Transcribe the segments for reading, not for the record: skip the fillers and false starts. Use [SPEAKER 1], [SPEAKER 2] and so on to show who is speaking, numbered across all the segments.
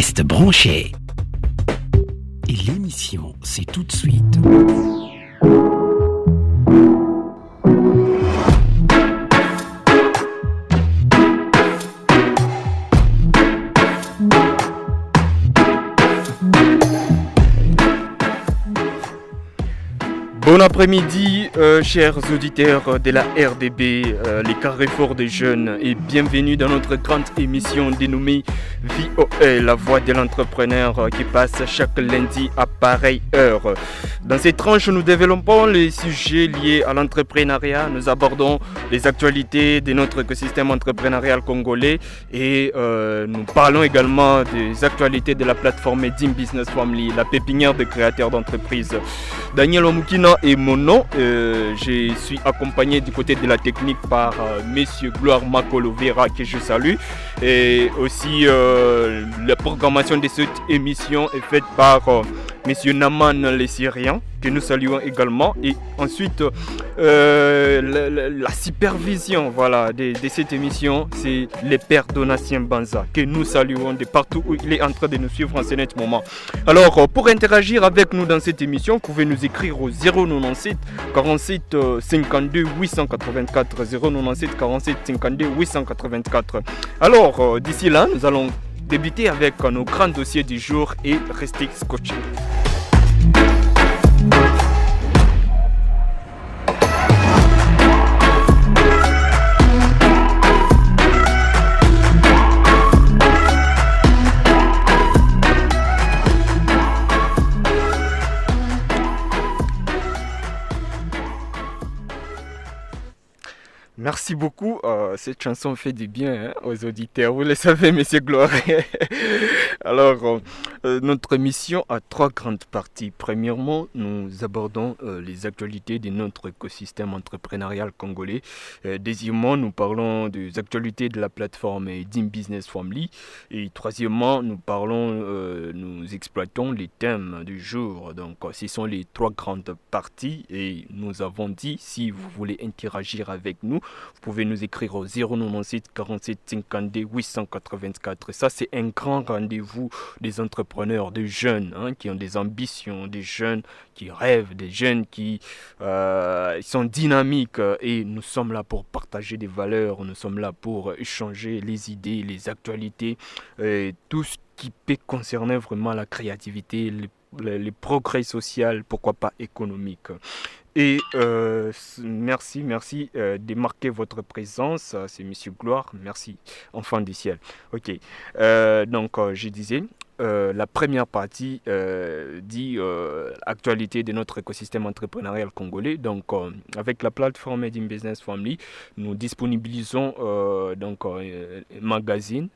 [SPEAKER 1] Reste branché. Et l'émission, c'est tout de suite.
[SPEAKER 2] Bon après-midi, chers auditeurs de la RDB, les carrefours des jeunes, et bienvenue dans notre grande émission dénommée VOA, la voix de l'entrepreneur qui passe chaque lundi à pareille heure. Dans cette tranche, nous développons les sujets liés à l'entrepreneuriat, nous abordons les actualités de notre écosystème entrepreneurial congolais et nous parlons également des actualités de la plateforme Dim Business Family, la pépinière de créateurs d'entreprises. Daniel Omukina est mon nom. Je suis accompagné du côté de la technique par Monsieur Gloire Makolo Vera que je salue. Et aussi la programmation de cette émission est faite par Monsieur Naman les Syriens que nous saluons également. Et ensuite la supervision de cette émission, c'est le père Donatien Banza que nous saluons de partout où il est en train de nous suivre en ce moment. Alors pour interagir avec nous dans cette émission, vous pouvez nous écrire au 097 47 52 884 097 47 52 884. Alors d'ici là, nous allons débuter avec nos grands dossiers du jour et rester scotchés. Merci beaucoup, cette chanson fait du bien aux auditeurs, vous le savez, Monsieur Gloire. Alors, notre émission a trois grandes parties. Premièrement, nous abordons les actualités de notre écosystème entrepreneurial congolais. Deuxièmement, nous parlons des actualités de la plateforme Dim Business Family. Et troisièmement, nous exploitons les thèmes du jour. Donc, ce sont les trois grandes parties. Et nous avons dit, si vous voulez interagir avec nous, vous pouvez nous écrire au 097 47 52 884. Ça, c'est un grand rendez-vous des entrepreneurs, des jeunes qui ont des ambitions, des jeunes qui rêvent, des jeunes qui sont dynamiques. Et nous sommes là pour partager des valeurs, nous sommes là pour échanger les idées, les actualités, tout ce qui peut concerner vraiment la créativité, les progrès sociaux, pourquoi pas économiques. Et merci de marquer votre présence, c'est Monsieur Gloire, merci, enfant du ciel. Ok, donc je disais, la première partie dit actualité de notre écosystème entrepreneurial congolais. Donc avec la plateforme Dim Business Family, nous disponibilisons un magazine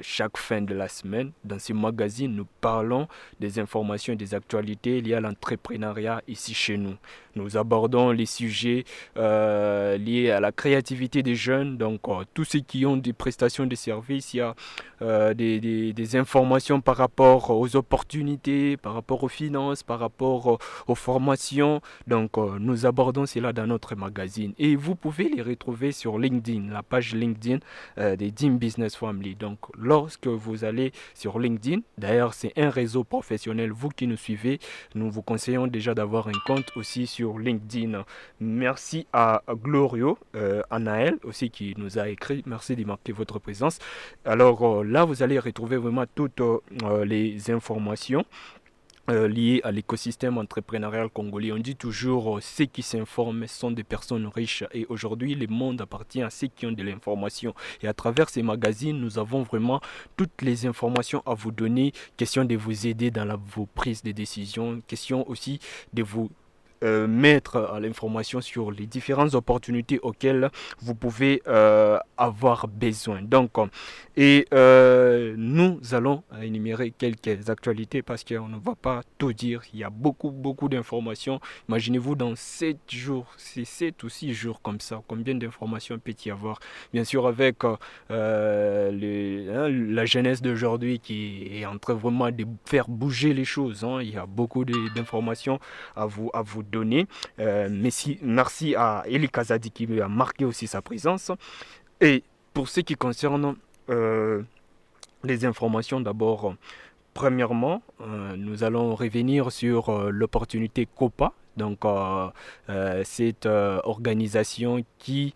[SPEAKER 2] chaque fin de la semaine. Dans ce magazine, nous parlons des informations et des actualités liées à l'entrepreneuriat ici chez nous. Nous abordons les sujets liés à la créativité des jeunes, donc tous ceux qui ont des prestations de services, il y a des informations par rapport aux opportunités, par rapport aux finances, par rapport aux formations. Donc nous abordons cela dans notre magazine. Et vous pouvez les retrouver sur LinkedIn, la page LinkedIn des Dim Business Family. Donc lorsque vous allez sur LinkedIn, d'ailleurs c'est un réseau professionnel, vous qui nous suivez, nous vous conseillons déjà d'avoir un compte aussi sur LinkedIn. Merci à Glorio, Anaël aussi qui nous a écrit. Merci de marquer votre présence. Alors là, vous allez retrouver vraiment toutes les informations liées à l'écosystème entrepreneurial congolais. On dit toujours ceux qui s'informent sont des personnes riches et aujourd'hui le monde appartient à ceux qui ont de l'information et à travers ces magazines nous avons vraiment toutes les informations à vous donner, question de vous aider dans vos prises de décision, question aussi de vous mettre à l'information sur les différentes opportunités auxquelles vous pouvez avoir besoin. Donc, nous allons énumérer quelques actualités parce qu'on ne va pas tout dire. Il y a beaucoup d'informations. Imaginez-vous dans 7 jours, c'est 7 ou 6 jours comme ça, combien d'informations peut-il y avoir? Bien sûr, avec la jeunesse d'aujourd'hui qui est en train vraiment de faire bouger les choses. Il y a beaucoup d'informations à vous donner. Merci à Eli Kazadi qui lui a marqué aussi sa présence. Et pour ce qui concerne les informations d'abord. Premièrement, nous allons revenir sur l'opportunité COPA. Donc, cette organisation qui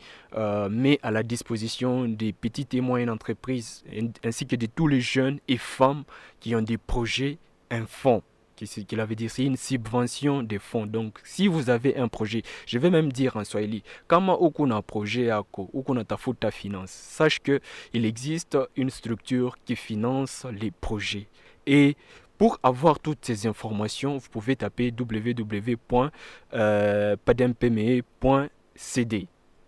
[SPEAKER 2] met à la disposition des petites et moyennes entreprises ainsi que de tous les jeunes et femmes qui ont des projets un fonds. Ce qu'il avait dit, c'est une subvention des fonds. Donc, si vous avez un projet, je vais même dire en Swahili, kama uko na projet yako, uko natafuta finance, sache que il existe une structure qui finance les projets. Et pour avoir toutes ces informations, vous pouvez taper www.padempme.cd.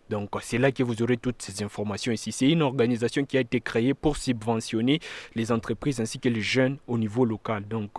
[SPEAKER 2] Donc, c'est là que vous aurez toutes ces informations ici. C'est une organisation qui a été créée pour subventionner les entreprises ainsi que les jeunes au niveau local. Donc,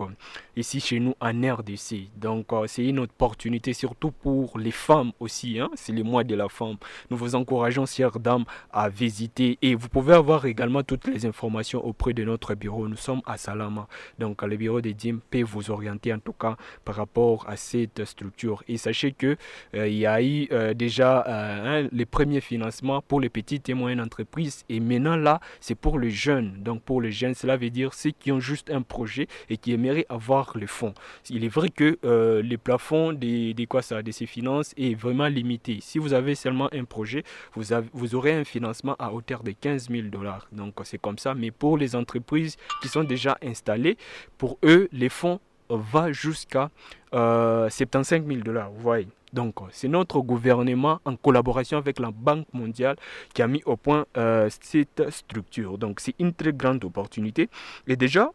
[SPEAKER 2] ici chez nous en RDC. Donc, c'est une opportunité surtout pour les femmes aussi. Hein. C'est le mois de la femme. Nous vous encourageons, chères dames, à visiter. Et vous pouvez avoir également toutes les informations auprès de notre bureau. Nous sommes à Salama. Donc, le bureau de DIM peut vous orienter en tout cas par rapport à cette structure. Et sachez que il y a eu déjà les premiers financements pour les petites et moyennes entreprises. Et maintenant, là, c'est pour les jeunes. Donc, pour les jeunes, cela veut dire ceux qui ont juste un projet et qui aimeraient avoir les fonds. Il est vrai que les plafonds de ces finances est vraiment limité. Si vous avez seulement un projet, vous aurez un financement à hauteur de 15 000 dollars. Donc, c'est comme ça. Mais pour les entreprises qui sont déjà installées, pour eux, les fonds vont jusqu'à 75 000 dollars. Vous voyez. Donc, c'est notre gouvernement en collaboration avec la Banque mondiale qui a mis au point cette structure. Donc, c'est une très grande opportunité. Et déjà,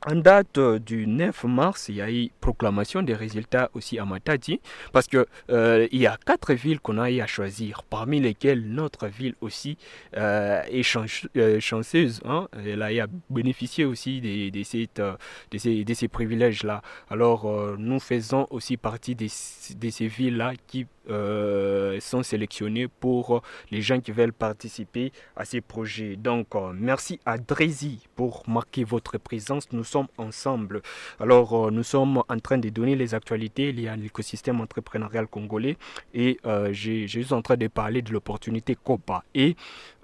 [SPEAKER 2] en date du 9 mars, il y a eu proclamation des résultats aussi à Matadi, parce que il y a 4 villes qu'on a eu à choisir, parmi lesquelles notre ville aussi est chanceuse. Hein. Elle a bénéficié aussi de ces privilèges-là. Alors, nous faisons aussi partie de ces villes-là qui sont sélectionnées pour les gens qui veulent participer à ces projets. Donc, merci à Drézy pour marquer votre présence. Nous sommes ensemble. Alors, nous sommes en train de donner les actualités liées à l'écosystème entrepreneurial congolais et je suis en train de parler de l'opportunité COPA. Et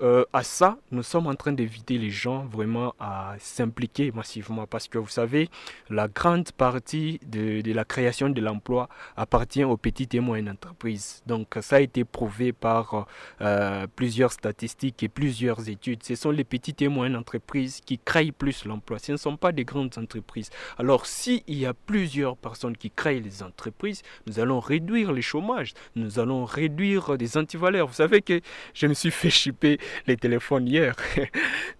[SPEAKER 2] à ça, nous sommes en train d'inviter les gens vraiment à s'impliquer massivement parce que vous savez, la grande partie de la création de l'emploi appartient aux petites et moyennes entreprises. Donc, ça a été prouvé par plusieurs statistiques et plusieurs études. Ce sont les petites et moyennes entreprises qui créent plus l'emploi. Ce ne sont pas des grandes entreprises. Alors, s'il y a plusieurs personnes qui créent les entreprises, nous allons réduire le chômage. Nous allons réduire des antivaleurs. Vous savez que je me suis fait chipper les téléphones hier.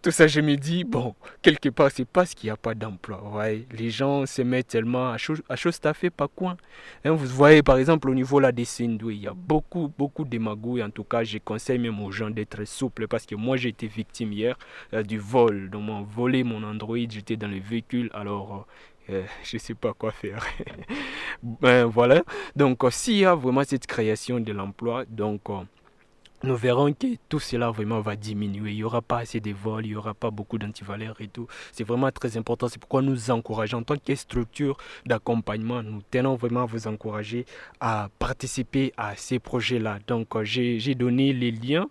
[SPEAKER 2] Tout ça, je me dis, bon, quelque part, c'est parce qu'il n'y a pas d'emploi. Ouais. Les gens se mettent tellement à chose taffée, pas coin. Hein, vous voyez, par exemple, au niveau là, des Sindou, il y a beaucoup de magouilles. En tout cas, je conseille même aux gens d'être souples parce que moi, j'ai été victime hier du vol. Donc, on volé mon Android, j'étais dans le véhicule, alors je ne sais pas quoi faire. Voilà. Donc, s'il y a vraiment cette création de l'emploi, donc nous verrons que tout cela vraiment va diminuer. Il n'y aura pas assez de vols, il n'y aura pas beaucoup d'antivaleurs et tout. C'est vraiment très important. C'est pourquoi nous encourageons en tant que structure d'accompagnement. Nous tenons vraiment à vous encourager à participer à ces projets-là. Donc, j'ai donné les liens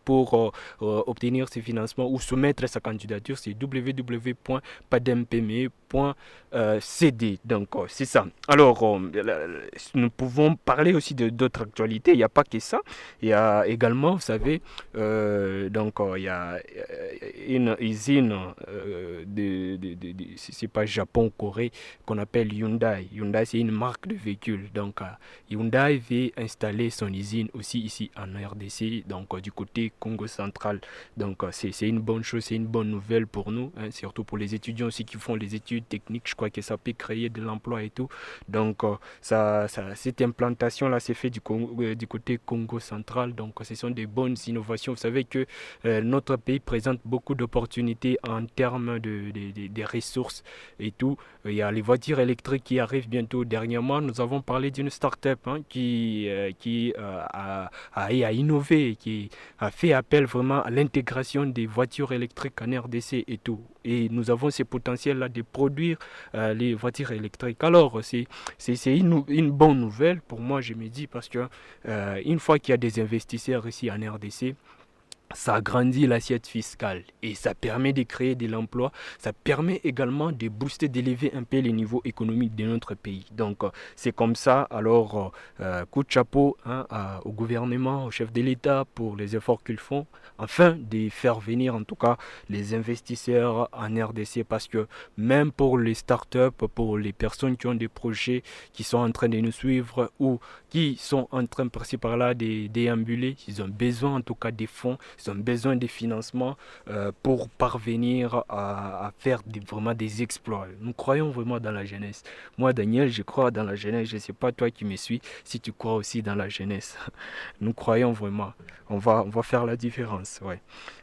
[SPEAKER 2] pour obtenir ces financements ou soumettre sa candidature. C'est www.padempme.cd. Donc, c'est ça. Alors, nous pouvons parler aussi d'autres actualités. Il n'y a pas que ça. Il y a également, vous savez, il y a une usine c'est pas Japon, Corée, qu'on appelle Hyundai. Hyundai, c'est une marque de véhicules. Donc, Hyundai veut installer son usine aussi ici en RDC, donc du côté Congo central. Donc, c'est une bonne chose, c'est une bonne nouvelle pour nous, hein, surtout pour les étudiants aussi qui font les études techniques. Je crois que ça peut créer de l'emploi et tout. Donc, cette implantation-là s'est faite du côté Congo central. Donc, ce sont des bonnes innovations. Vous savez que notre pays présente beaucoup d'opportunités en termes de ressources et tout. Il y a les voitures électriques qui arrivent bientôt. Dernièrement, nous avons parlé d'une start-up qui a innové, qui a fait appel vraiment à l'intégration des voitures électriques en RDC et tout. Et nous avons ce potentiel-là de produire les voitures électriques. Alors, c'est une bonne nouvelle pour moi, je me dis, parce que une fois qu'il y a des investisseurs ici en RDC, ça agrandit l'assiette fiscale et ça permet de créer de l'emploi, ça permet également de booster, d'élever un peu les niveaux économiques de notre pays. Donc c'est comme ça, alors coup de chapeau au gouvernement, au chef de l'État pour les efforts qu'ils font, afin de faire venir en tout cas les investisseurs en RDC parce que même pour les startups, pour les personnes qui ont des projets qui sont en train de nous suivre ou qui sont en train par-ci par-là de déambuler, ils ont besoin en tout cas des fonds, ils ont besoin de financement pour parvenir à faire vraiment des exploits. Nous croyons vraiment dans la jeunesse. Moi, Daniel, je crois dans la jeunesse. Je ne sais pas toi qui me suis, si tu crois aussi dans la jeunesse. Nous croyons vraiment. On va faire la différence. Ouais.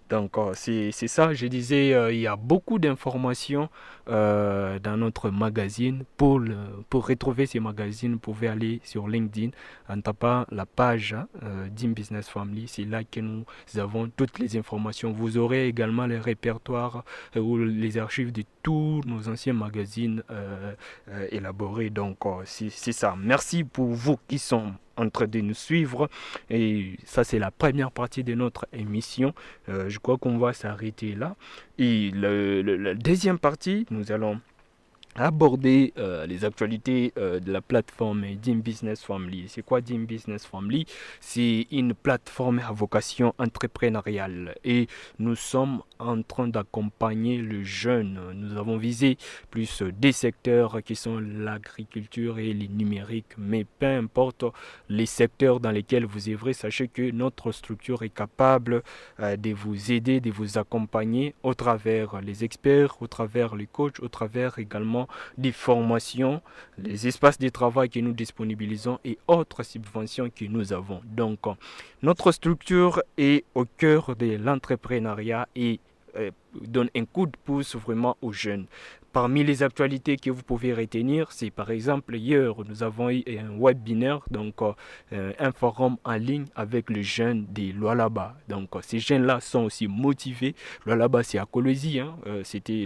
[SPEAKER 2] Donc, c'est ça, je disais, il y a beaucoup d'informations dans notre magazine. Pour retrouver ces magazines, vous pouvez aller sur LinkedIn en tapant la page Dim Business Family. C'est là que nous avons toutes les informations. Vous aurez également les répertoires ou les archives de tous nos anciens magazines élaborés. Donc, c'est ça. Merci pour vous qui sont en train de nous suivre. Et ça, c'est la première partie de notre émission. Je crois qu'on va s'arrêter là. Et la deuxième partie, nous allons aborder les actualités de la plateforme Dim Business Family. C'est quoi Dim Business Family? C'est une plateforme à vocation entrepreneuriale et nous sommes en train d'accompagner le jeune. Nous avons visé plus des secteurs qui sont l'agriculture et les numériques, mais peu importe les secteurs dans lesquels vous œuvrez, sachez que notre structure est capable de vous aider, de vous accompagner au travers les experts, au travers les coachs, au travers également des formations, les espaces de travail que nous disponibilisons et autres subventions que nous avons. Donc, notre structure est au cœur de l'entrepreneuriat et donne un coup de pouce vraiment aux jeunes. Parmi les actualités que vous pouvez retenir, c'est par exemple hier, nous avons eu un webinaire, donc un forum en ligne avec les jeunes de Lualaba. Donc ces jeunes-là sont aussi motivés. Lualaba, c'est à Kolwezi, c'était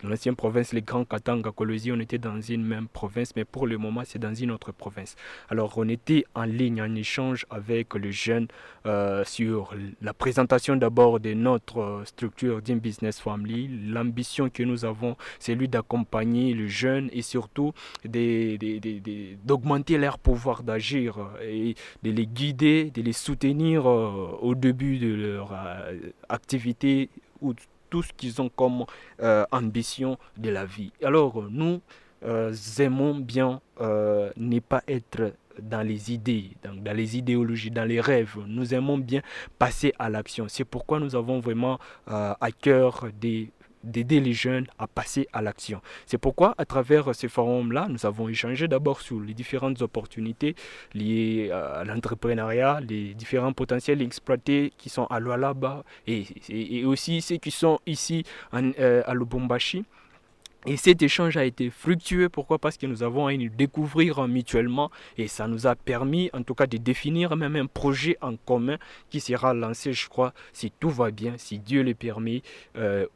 [SPEAKER 2] l'ancienne province, les Grands Katanga, Kolwezi, on était dans une même province, mais pour le moment, c'est dans une autre province. Alors on était en ligne, en échange avec les jeunes sur la présentation d'abord de notre structure Dim Business Family, l'ambition que nous avons, c'est d'accompagner les jeunes et surtout d'augmenter leur pouvoir d'agir et de les guider, de les soutenir au début de leur activité ou tout ce qu'ils ont comme ambition de la vie. Alors nous aimons bien ne pas être dans les idées, dans les idéologies, dans les rêves. Nous aimons bien passer à l'action. C'est pourquoi nous avons vraiment à cœur d'aider les jeunes à passer à l'action. C'est pourquoi, à travers ces forums-là, nous avons échangé d'abord sur les différentes opportunités liées à l'entrepreneuriat, les différents potentiels exploités qui sont à Lualaba et aussi ceux qui sont ici à Lubumbashi. Et cet échange a été fructueux. Pourquoi? Parce que nous avons à nous découvrir mutuellement et ça nous a permis en tout cas de définir même un projet en commun qui sera lancé, je crois, si tout va bien, si Dieu le permet,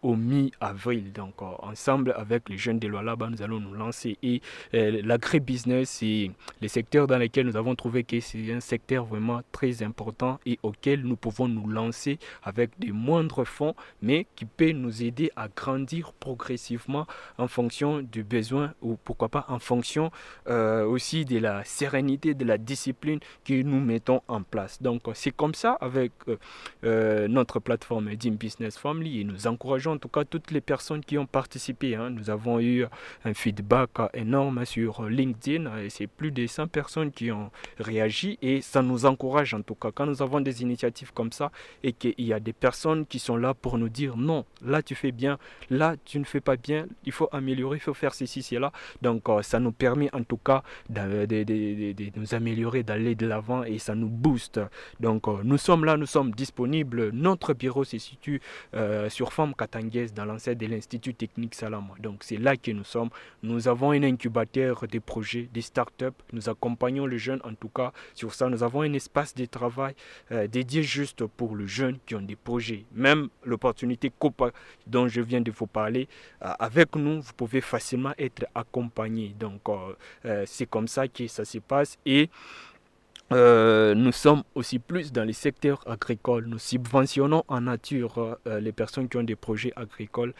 [SPEAKER 2] au mi-avril. Donc ensemble avec les jeunes de Lualaba, nous allons nous lancer. Et l'agribusiness, c'est les secteurs dans lesquels nous avons trouvé que c'est un secteur vraiment très important et auquel nous pouvons nous lancer avec des moindres fonds, mais qui peut nous aider à grandir progressivement en fonction du besoin ou pourquoi pas en fonction aussi de la sérénité, de la discipline que nous mettons en place. Donc c'est comme ça avec notre plateforme Dim Business Family et nous encourageons en tout cas toutes les personnes qui ont participé. Nous avons eu un feedback énorme sur LinkedIn et c'est plus de 100 personnes qui ont réagi et ça nous encourage en tout cas quand nous avons des initiatives comme ça et qu'il y a des personnes qui sont là pour nous dire non, là tu fais bien, là tu ne fais pas bien, il faut améliorer, il faut faire ceci, cela. Donc ça nous permet en tout cas de nous améliorer, d'aller de l'avant et ça nous booste. Donc nous sommes là, nous sommes disponibles. Notre bureau se situe sur Femme Katanguès dans l'enceinte de l'Institut Technique Salama. Donc c'est là que nous sommes. Nous avons un incubateur des projets, des startups. Nous accompagnons les jeunes en tout cas sur ça. Nous avons un espace de travail dédié juste pour les jeunes qui ont des projets. Même l'opportunité COPA dont je viens de vous parler, avec nous, vous pouvez facilement être accompagné. Donc, c'est comme ça que ça se passe. Et nous sommes aussi plus dans les secteurs agricoles. Nous subventionnons en nature les personnes qui ont des projets agricoles.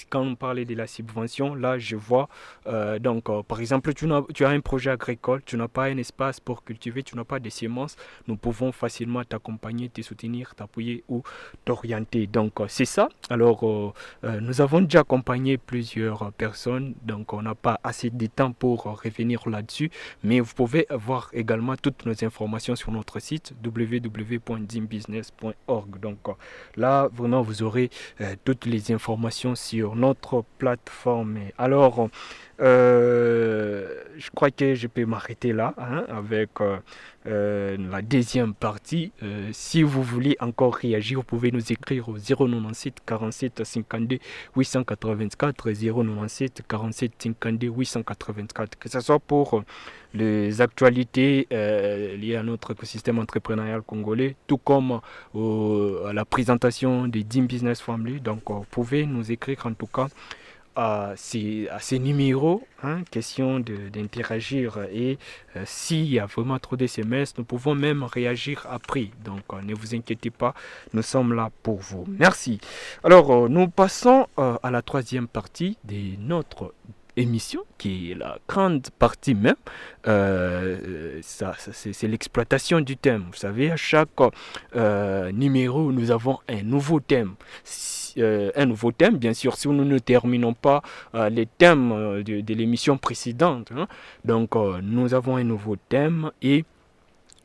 [SPEAKER 2] Quand on parlait de la subvention, là, je vois, par exemple, tu as un projet agricole, tu n'as pas un espace pour cultiver, tu n'as pas de semences. Nous pouvons facilement t'accompagner, te soutenir, t'appuyer ou t'orienter. Donc, c'est ça. Alors, nous avons déjà accompagné plusieurs personnes, donc on n'a pas assez de temps pour revenir là-dessus, mais vous pouvez avoir également toutes nos informations sur notre site www.dimbusiness.org. Donc là, vraiment, vous aurez toutes les informations sur notre plateforme. Alors, je crois que je peux m'arrêter là avec la deuxième partie. Si vous voulez encore réagir, vous pouvez nous écrire au 097 47 52 884 097 47 52 884, que ce soit pour les actualités liées à notre écosystème entrepreneurial congolais, tout comme à la présentation des Dim Business Family. Donc, vous pouvez nous écrire en tout cas à ces numéros, question d'interagir, et s'il y a vraiment trop de SMS, nous pouvons même réagir après. Donc, ne vous inquiétez pas, nous sommes là pour vous. Merci. Alors, nous passons à la troisième partie de notre émission, qui est la grande partie même. C'est l'exploitation du thème. Vous savez, à chaque numéro, nous avons un nouveau thème. Bien sûr, si nous ne terminons pas les thèmes de l'émission précédente. Donc, nous avons un nouveau thème, et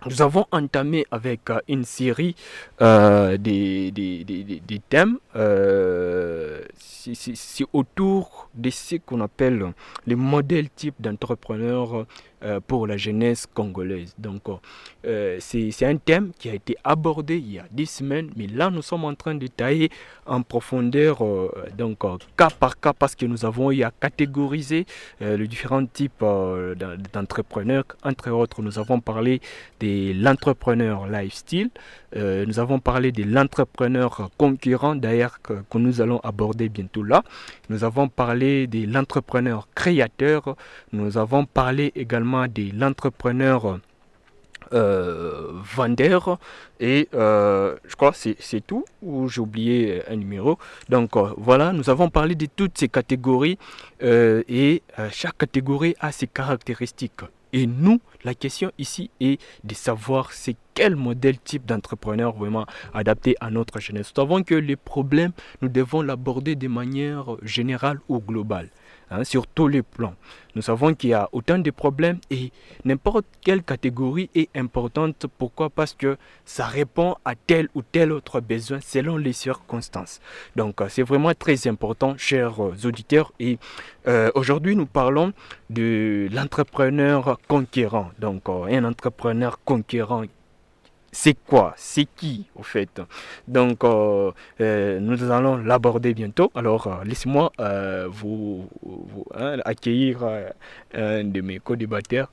[SPEAKER 2] nous avons entamé avec une série des thèmes. C'est autour de ce qu'on appelle les modèles types d'entrepreneurs pour la jeunesse congolaise. Donc, c'est un thème qui a été abordé il y a 10 semaines, mais là, nous sommes en train de tailler en profondeur, cas par cas, parce que nous avons eu à catégoriser les différents types d'entrepreneurs. Entre autres, nous avons parlé de l'entrepreneur lifestyle, nous avons parlé de l'entrepreneur concurrent, d'ailleurs, que nous allons aborder bientôt là. Nous avons parlé de l'entrepreneur créateur, nous avons parlé également de l'entrepreneur vendeur, et je crois que c'est tout, ou j'ai oublié un numéro. Donc voilà, nous avons parlé de toutes ces catégories, et chaque catégorie a ses caractéristiques. Et nous, la question ici est de savoir c'est quel modèle type d'entrepreneur vraiment adapté à notre jeunesse. Nous savons que les problèmes, nous devons l'aborder de manière générale ou globale, sur tous les plans. Nous savons qu'il y a autant de problèmes, et n'importe quelle catégorie est importante. Pourquoi? Parce que ça répond à tel ou tel autre besoin selon les circonstances. Donc, c'est vraiment très important, chers auditeurs. Et aujourd'hui, nous parlons de l'entrepreneur conquérant. Donc, un entrepreneur conquérant, c'est quoi? C'est qui, au fait? Donc, nous allons l'aborder bientôt. Alors, laissez-moi vous accueillir un de mes co-débatteurs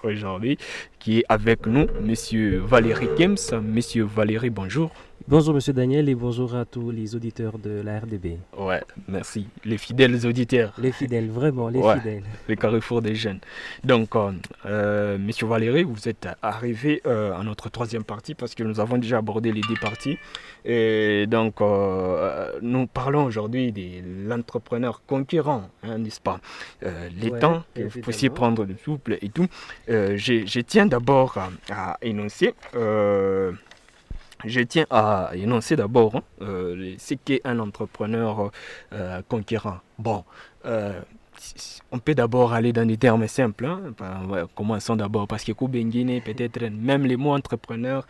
[SPEAKER 2] aujourd'hui, qui est avec nous, Monsieur Valérie Kems. Monsieur Valérie, bonjour.
[SPEAKER 3] Bonjour Monsieur Daniel, et bonjour à tous les auditeurs de la RDB.
[SPEAKER 2] Ouais, merci. Les fidèles auditeurs.
[SPEAKER 3] Les fidèles, vraiment, les fidèles.
[SPEAKER 2] Le carrefour des jeunes. Donc, Monsieur Valérie, vous êtes arrivé à notre troisième partie, parce que nous avons déjà abordé les deux parties. Et donc, nous parlons aujourd'hui de l'entrepreneur concurrent, n'est-ce pas? Les temps que vous puissiez prendre de souple et tout. Je tiens d'abord à énoncer... d'abord ce qu'est un entrepreneur conquérant. Bon, on peut d'abord aller dans des termes simples. Commençons d'abord, parce que Koubengine, peut-être même les mots entrepreneur,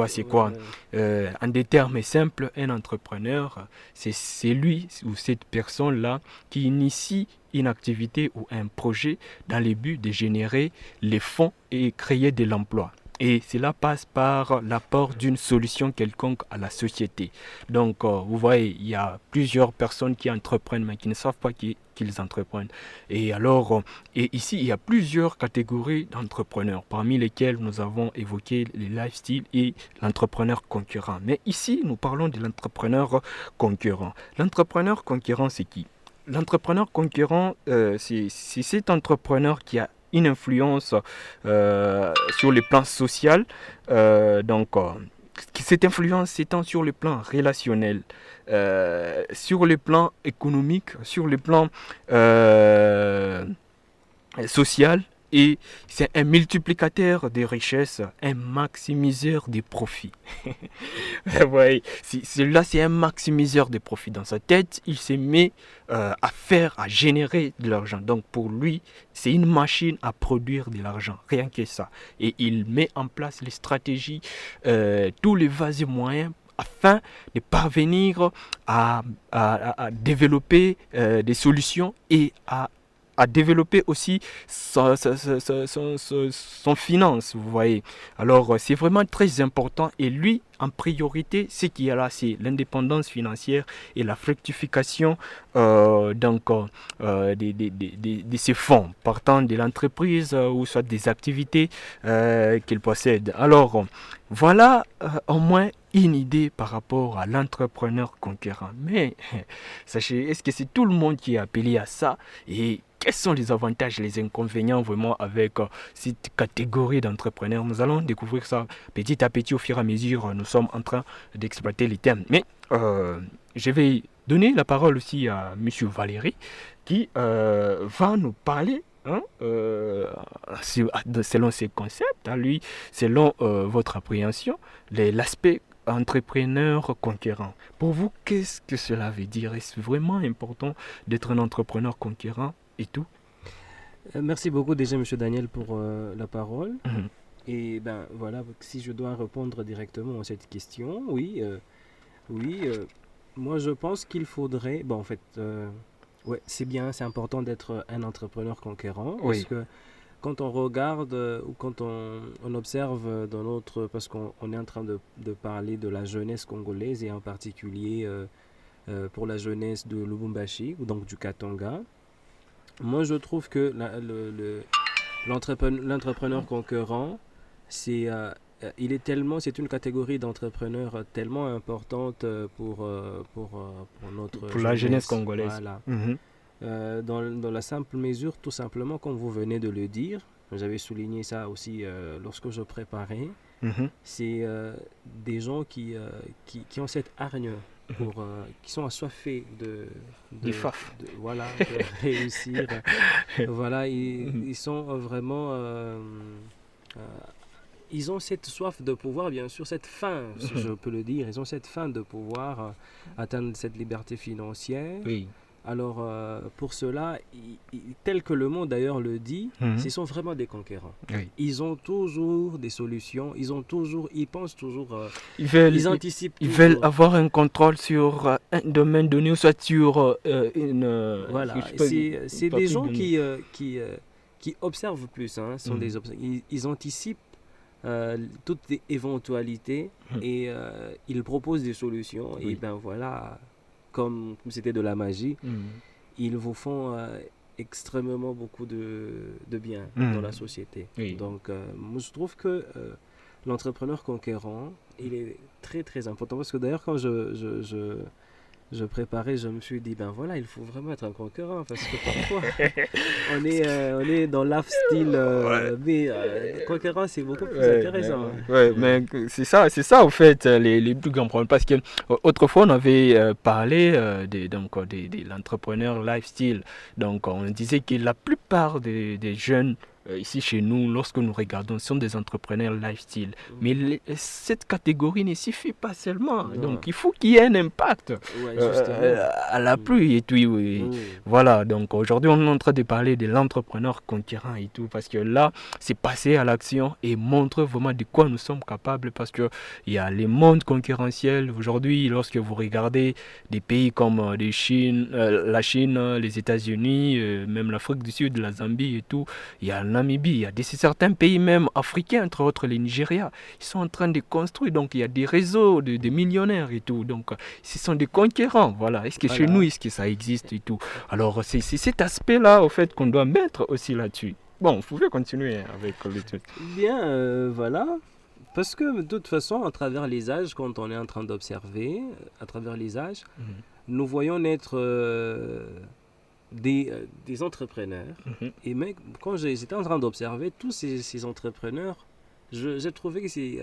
[SPEAKER 2] c'est quoi? En des termes simples, un entrepreneur, c'est lui ou cette personne-là qui initie une activité ou un projet dans le but de générer les fonds et créer de l'emploi. Et cela passe par l'apport d'une solution quelconque à la société. Donc, vous voyez, il y a plusieurs personnes qui entreprennent, mais qui ne savent pas qu'ils entreprennent. Et alors, ici, il y a plusieurs catégories d'entrepreneurs, parmi lesquels nous avons évoqué les lifestyle et l'entrepreneur concurrent. Mais ici, nous parlons de l'entrepreneur concurrent. L'entrepreneur concurrent, c'est qui? L'entrepreneur concurrent, c'est cet entrepreneur qui a une influence sur le plan social. Cette influence s'étend sur le plan relationnel, sur le plan économique, sur le plan social, et c'est un multiplicateur des richesses, un maximiseur des profits. Ouais, celui-là, c'est un maximiseur des profits. Dans sa tête, il se met à générer de l'argent. Donc pour lui, c'est une machine à produire de l'argent, rien que ça. Et il met en place les stratégies, tous les vas-y moyens afin de parvenir à développer des solutions et à développer aussi son finance, vous voyez. Alors, c'est vraiment très important. Et lui, en priorité, ce qu'il y a là, c'est l'indépendance financière et la fructification de ces fonds partant de l'entreprise ou soit des activités qu'il possède. Alors, voilà au moins une idée par rapport à l'entrepreneur conquérant. Mais, sachez, est-ce que c'est tout le monde qui est appelé à ça? Et quels sont les avantages et les inconvénients vraiment avec cette catégorie d'entrepreneurs? Nous allons découvrir ça petit à petit au fur et à mesure. Nous sommes en train d'exploiter les thèmes. Mais je vais donner la parole aussi à M. Valéry qui va nous parler selon ses concepts, à lui, selon votre appréhension, l'aspect entrepreneur conquérant. Pour vous, qu'est-ce que cela veut dire? Est-ce vraiment important d'être un entrepreneur conquérant et tout?
[SPEAKER 3] Merci beaucoup déjà, M. Daniel, pour la parole.
[SPEAKER 2] Mhm.
[SPEAKER 3] Et ben voilà, si je dois répondre directement à cette question, oui, moi je pense qu'il faudrait, bon en fait, ouais, c'est bien, c'est important d'être un entrepreneur conquérant, parce
[SPEAKER 2] Oui.
[SPEAKER 3] que quand on regarde ou quand on observe dans notre, parce qu'on est en train de parler de la jeunesse congolaise et en particulier pour la jeunesse de Lubumbashi, ou donc du Katanga, moi je trouve que l'entrepreneur conquérant, c'est c'est une catégorie d'entrepreneurs tellement importante pour notre
[SPEAKER 2] Pour la jeunesse congolaise.
[SPEAKER 3] Voilà.
[SPEAKER 2] Mhm.
[SPEAKER 3] Dans la simple mesure, tout simplement, comme vous venez de le dire, j'avais souligné ça aussi lorsque je préparais,
[SPEAKER 2] Mhm.
[SPEAKER 3] c'est des gens qui ont cette hargne, qui sont assoiffés
[SPEAKER 2] Du faf.
[SPEAKER 3] voilà, de réussir. Voilà, ils sont vraiment... ils ont cette soif de pouvoir, bien sûr, cette faim, si je peux le dire. Ils ont cette faim de pouvoir atteindre cette liberté financière.
[SPEAKER 2] Oui.
[SPEAKER 3] Alors, pour cela, tel que le monde d'ailleurs le dit,
[SPEAKER 2] Mhm.
[SPEAKER 3] ce sont vraiment des conquérants.
[SPEAKER 2] Oui.
[SPEAKER 3] Ils ont toujours des solutions, ils pensent toujours,
[SPEAKER 2] Ils
[SPEAKER 3] anticipent
[SPEAKER 2] Ils
[SPEAKER 3] toujours.
[SPEAKER 2] veulent avoir un contrôle sur un domaine donné ou soit sur une...
[SPEAKER 3] Voilà,
[SPEAKER 2] je sais pas,
[SPEAKER 3] c'est
[SPEAKER 2] une
[SPEAKER 3] des
[SPEAKER 2] partie
[SPEAKER 3] gens
[SPEAKER 2] donnée.
[SPEAKER 3] qui observent plus, hein, sont
[SPEAKER 2] Mhm.
[SPEAKER 3] ils anticipent toutes les éventualités
[SPEAKER 2] Mhm.
[SPEAKER 3] et ils proposent des solutions.
[SPEAKER 2] Oui.
[SPEAKER 3] Et ben voilà, comme c'était de la magie,
[SPEAKER 2] Mhm.
[SPEAKER 3] ils vous font extrêmement beaucoup de bien
[SPEAKER 2] Mhm.
[SPEAKER 3] dans la société.
[SPEAKER 2] Oui.
[SPEAKER 3] Donc, moi, je trouve que l'entrepreneur conquérant, il est très très important. Parce que d'ailleurs, quand je préparais, je me suis dit, ben voilà, il faut vraiment être un conquérant. Parce que parfois, on est dans l'art style, mais conquérant, c'est beaucoup plus intéressant.
[SPEAKER 2] Mais c'est ça, au fait, les plus grands problèmes. Parce que autrefois, on avait parlé de l'entrepreneur lifestyle. Donc, on disait que la plupart des jeunes ici chez nous, lorsque nous regardons, sont des entrepreneurs lifestyle. Mais cette catégorie ne suffit pas seulement.
[SPEAKER 3] Non.
[SPEAKER 2] Donc, il faut qu'il y ait un impact
[SPEAKER 3] Ouais, justement.
[SPEAKER 2] à la pluie et tout. Oui.
[SPEAKER 3] Oui.
[SPEAKER 2] Voilà, donc aujourd'hui on est en train de parler de l'entrepreneur conquérant et tout, parce que là, c'est passer à l'action et montrer vraiment de quoi nous sommes capables, parce qu'il y a les mondes concurrentiels. Aujourd'hui, lorsque vous regardez des pays comme la Chine, les États-Unis, même l'Afrique du Sud, la Zambie et tout, il y a Namibie, il y a certains pays même africains, entre autres les Nigeria, ils sont en train de construire, donc il y a des réseaux de millionnaires et tout, donc ce sont des conquérants, voilà. Est-ce que chez
[SPEAKER 3] Voilà.
[SPEAKER 2] nous, est-ce que ça existe et tout? Alors c'est cet aspect-là, au fait, qu'on doit mettre aussi là-dessus. Bon, vous pouvez continuer avec le truc.
[SPEAKER 3] Bien, voilà. Parce que de toute façon, à travers les âges, quand on est en train d'observer, à travers les âges, nous voyons naître des entrepreneurs. Et même quand j'étais en train d'observer tous ces entrepreneurs, j'ai trouvé que c'est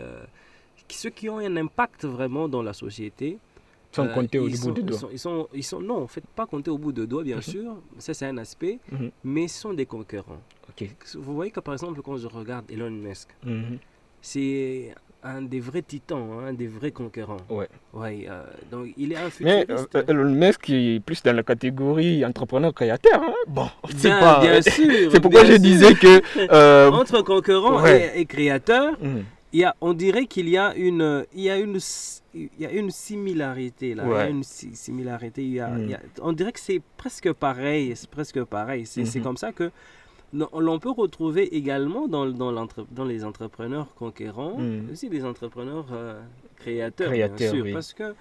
[SPEAKER 3] ceux qui ont un impact vraiment dans la société.
[SPEAKER 2] Sans compter au bout de doigts.
[SPEAKER 3] Non, en fait, pas compter au bout de doigts, bien sûr. Ça, c'est un aspect. Mais ce sont des concurrents. Vous voyez que, par exemple, quand je regarde Elon Musk, c'est un des vrais titans, un des vrais concurrents. Donc, il est un futuriste.
[SPEAKER 2] Mais Elon Musk est plus dans la catégorie entrepreneur-créateur. Bon,
[SPEAKER 3] bien sûr.
[SPEAKER 2] C'est pourquoi je disais que...
[SPEAKER 3] entre concurrents et créateurs, on dirait qu'il y a une similarité là. Il y a une similarité. On dirait que c'est presque pareil. C'est comme ça que l'on peut retrouver également dans les entrepreneurs conquérants, aussi des entrepreneurs créateurs, bien sûr, parce que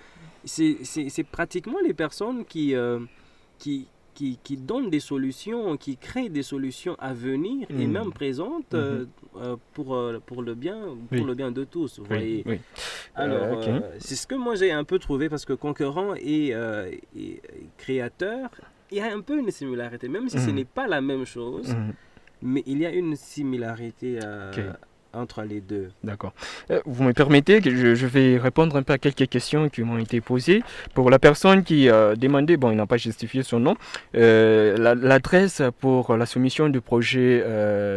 [SPEAKER 3] c'est pratiquement les personnes qui donnent des solutions, qui créent des solutions à venir et même présentes pour le bien de tous. Vous voyez. Alors, c'est ce que moi j'ai un peu trouvé, parce que concurrent et créateur, il y a un peu une similarité, même si ce n'est pas la même chose, mais il y a une similarité entre les deux.
[SPEAKER 2] D'accord. Vous me permettez que je vais répondre un peu à quelques questions qui m'ont été posées. Pour la personne qui demandait, bon, il n'a pas justifié son nom, l'adresse pour la soumission du projet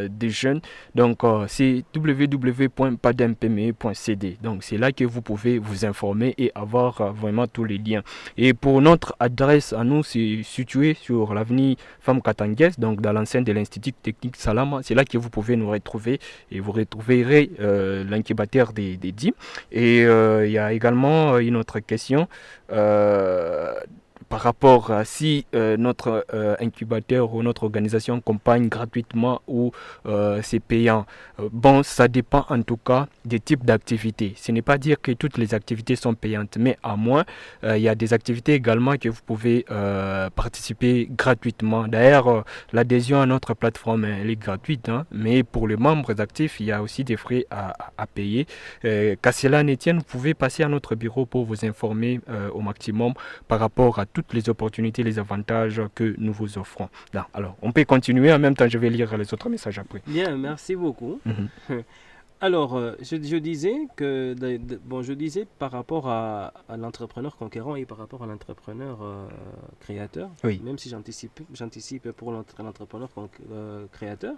[SPEAKER 2] des jeunes, donc c'est www.padmpme.cd. Donc c'est là que vous pouvez vous informer et avoir vraiment tous les liens. Et pour notre adresse à nous, c'est situé sur l'avenue Femme Katanguès, donc dans l'enceinte de l'Institut Technique Salama. C'est là que vous pouvez nous retrouver et vous verrez l'incubateur des DIM. Et il y a également une autre question par rapport à si notre incubateur ou notre organisation accompagne gratuitement ou c'est payant. Bon, ça dépend en tout cas des types d'activités. Ce n'est pas dire que toutes les activités sont payantes, mais à moins, il y a des activités également que vous pouvez participer gratuitement. D'ailleurs, l'adhésion à notre plateforme, elle est gratuite, mais pour les membres actifs, il y a aussi des frais à payer. Qu'à cela ne tienne, vous pouvez passer à notre bureau pour vous informer au maximum par rapport à toutes les opportunités, les avantages que nous vous offrons. Là, alors, on peut continuer. En même temps, je vais lire les autres messages après.
[SPEAKER 3] Bien, merci beaucoup. Alors, je disais que, je disais par rapport à l'entrepreneur conquérant et par rapport à l'entrepreneur créateur, même si j'anticipe pour l'entrepreneur créateur,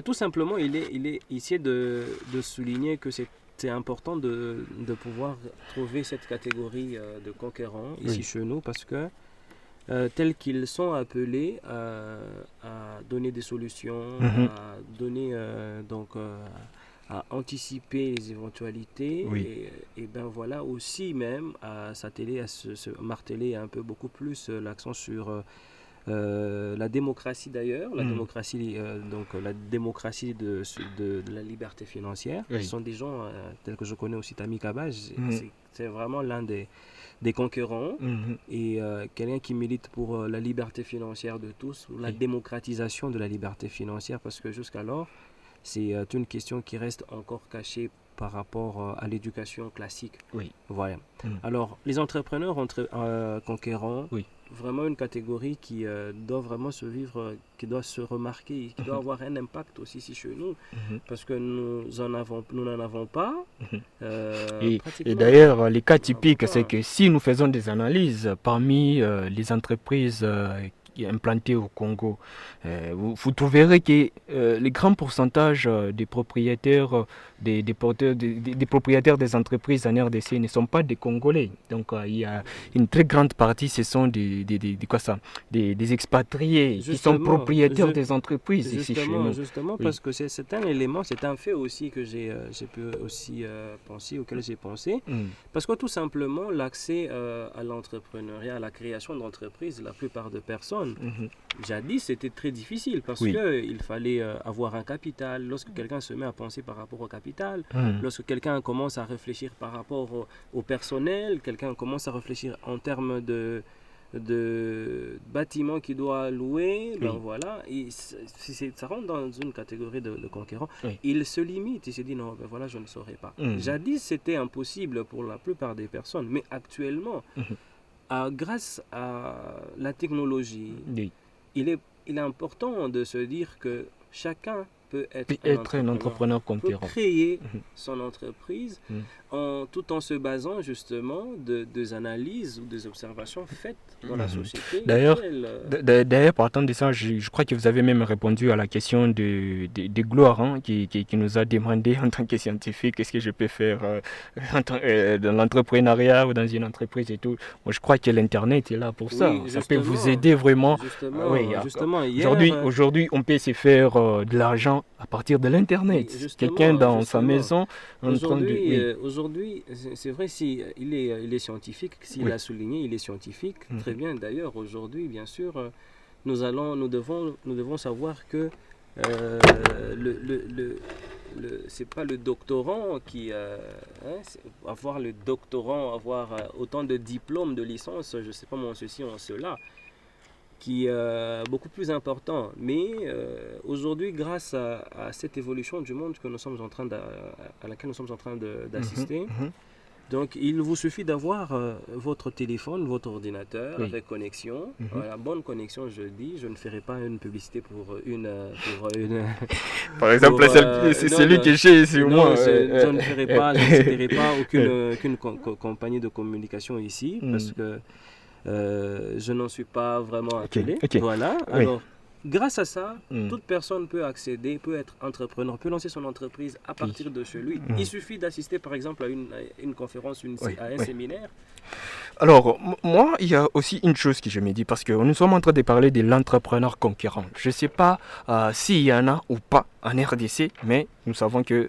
[SPEAKER 3] tout simplement, il est ici de souligner que c'est important de pouvoir trouver cette catégorie de conquérants ici chez nous, parce que tels qu'ils sont appelés à donner des solutions, à donner à anticiper les éventualités et voilà aussi même à s'atteler, à se marteler un peu beaucoup plus l'accent sur la démocratie d'ailleurs, la démocratie la démocratie de la liberté financière. Ce sont des gens tels que je connais aussi, Tami Kabaj, c'est vraiment l'un des concurrents et quelqu'un qui milite pour la liberté financière de tous, la démocratisation de la liberté financière, parce que jusqu'alors c'est une question qui reste encore cachée par rapport à l'éducation classique. Voilà. Alors, les entrepreneurs conquérants, vraiment une catégorie qui doit vraiment se vivre, qui doit se remarquer, qui doit avoir un impact aussi ici chez nous, parce que nous n'en avons pas.
[SPEAKER 2] Et d'ailleurs, les cas typiques, c'est que si nous faisons des analyses parmi les entreprises implantées au Congo, vous trouverez que les grands pourcentages des propriétaires des propriétaires des entreprises en RDC ne sont pas des Congolais. Donc il y a une très grande partie, ce sont des expatriés qui sont propriétaires des entreprises ici chez nous.
[SPEAKER 3] Justement, parce que c'est un élément, c'est un fait aussi que j'ai pu aussi penser, auquel j'ai pensé. Parce que tout simplement, l'accès à l'entrepreneuriat, à la création d'entreprises, la plupart de personnes, jadis, c'était très difficile parce qu'il fallait avoir un capital. Lorsque quelqu'un se met à penser par rapport au capital, lorsque quelqu'un commence à réfléchir par rapport au personnel, quelqu'un commence à réfléchir en termes de bâtiments qu'il doit louer, voilà, et ça rentre dans une catégorie de conquérants. Il se limite, il se dit non, voilà, je ne saurais pas. Jadis, c'était impossible pour la plupart des personnes, mais actuellement, grâce à la technologie,
[SPEAKER 2] Oui.
[SPEAKER 3] il est important de se dire que chacun peut être
[SPEAKER 2] Puis
[SPEAKER 3] un
[SPEAKER 2] être un entrepreneur
[SPEAKER 3] peut
[SPEAKER 2] conquérant.
[SPEAKER 3] créer
[SPEAKER 2] Mhm.
[SPEAKER 3] son entreprise
[SPEAKER 2] Mhm.
[SPEAKER 3] tout en se basant justement des analyses ou des observations faites dans la
[SPEAKER 2] Mhm.
[SPEAKER 3] société.
[SPEAKER 2] D'ailleurs,
[SPEAKER 3] lesquelles,
[SPEAKER 2] D'ailleurs, partant de ça, je crois que vous avez même répondu à la question de Gloire, hein, qui nous a demandé en tant que scientifique, qu'est-ce que je peux faire dans l'entrepreneuriat ou dans une entreprise et tout. Moi, je crois que l'Internet est là pour ça.
[SPEAKER 3] oui,
[SPEAKER 2] Ça peut vous
[SPEAKER 3] justement,
[SPEAKER 2] aider vraiment. Oui,
[SPEAKER 3] justement, hier,
[SPEAKER 2] aujourd'hui, on peut se faire de l'argent à partir de
[SPEAKER 3] oui,
[SPEAKER 2] l'Internet. Quelqu'un dans sa maison en train de... Oui.
[SPEAKER 3] Aujourd'hui, c'est vrai, si il est scientifique, s'il
[SPEAKER 2] Oui.
[SPEAKER 3] a souligné, il est scientifique,
[SPEAKER 2] Mhm.
[SPEAKER 3] très bien. D'ailleurs, aujourd'hui, bien sûr, nous devons savoir que euh, c'est pas le doctorant qui, avoir le doctorant, avoir autant de diplômes, de licences, je sais pas moi, ceci, en cela, qui est beaucoup plus important. Mais aujourd'hui, grâce à cette évolution du monde que nous sommes en train à laquelle nous sommes en train d'assister,
[SPEAKER 2] Mhm.
[SPEAKER 3] donc il vous suffit d'avoir votre téléphone, votre ordinateur
[SPEAKER 2] Oui.
[SPEAKER 3] avec connexion,
[SPEAKER 2] Mhm.
[SPEAKER 3] voilà, bonne connexion, je dis. Je ne ferai pas une publicité pour une
[SPEAKER 2] Par exemple,
[SPEAKER 3] pour,
[SPEAKER 2] c'est
[SPEAKER 3] non,
[SPEAKER 2] celui
[SPEAKER 3] non,
[SPEAKER 2] que j'ai sur moi.
[SPEAKER 3] non, je ne ferai pas, je ne citerai pas
[SPEAKER 2] euh,
[SPEAKER 3] aucune compagnie de communication ici parce
[SPEAKER 2] mm.
[SPEAKER 3] que je n'en suis pas vraiment
[SPEAKER 2] Ok,
[SPEAKER 3] appelé.
[SPEAKER 2] ok.
[SPEAKER 3] Voilà.
[SPEAKER 2] Oui.
[SPEAKER 3] Alors, grâce à ça,
[SPEAKER 2] Mm.
[SPEAKER 3] toute personne peut accéder, peut être entrepreneur, peut lancer son entreprise à partir de chez lui.
[SPEAKER 2] Mm.
[SPEAKER 3] Il suffit d'assister par exemple à une conférence,
[SPEAKER 2] Oui,
[SPEAKER 3] à un
[SPEAKER 2] oui.
[SPEAKER 3] séminaire.
[SPEAKER 2] Alors, moi, il y a aussi une chose que je me dis, parce que nous sommes en train de parler de l'entrepreneur conquérant. Je ne sais pas s'il y en a ou pas en RDC, mais nous savons que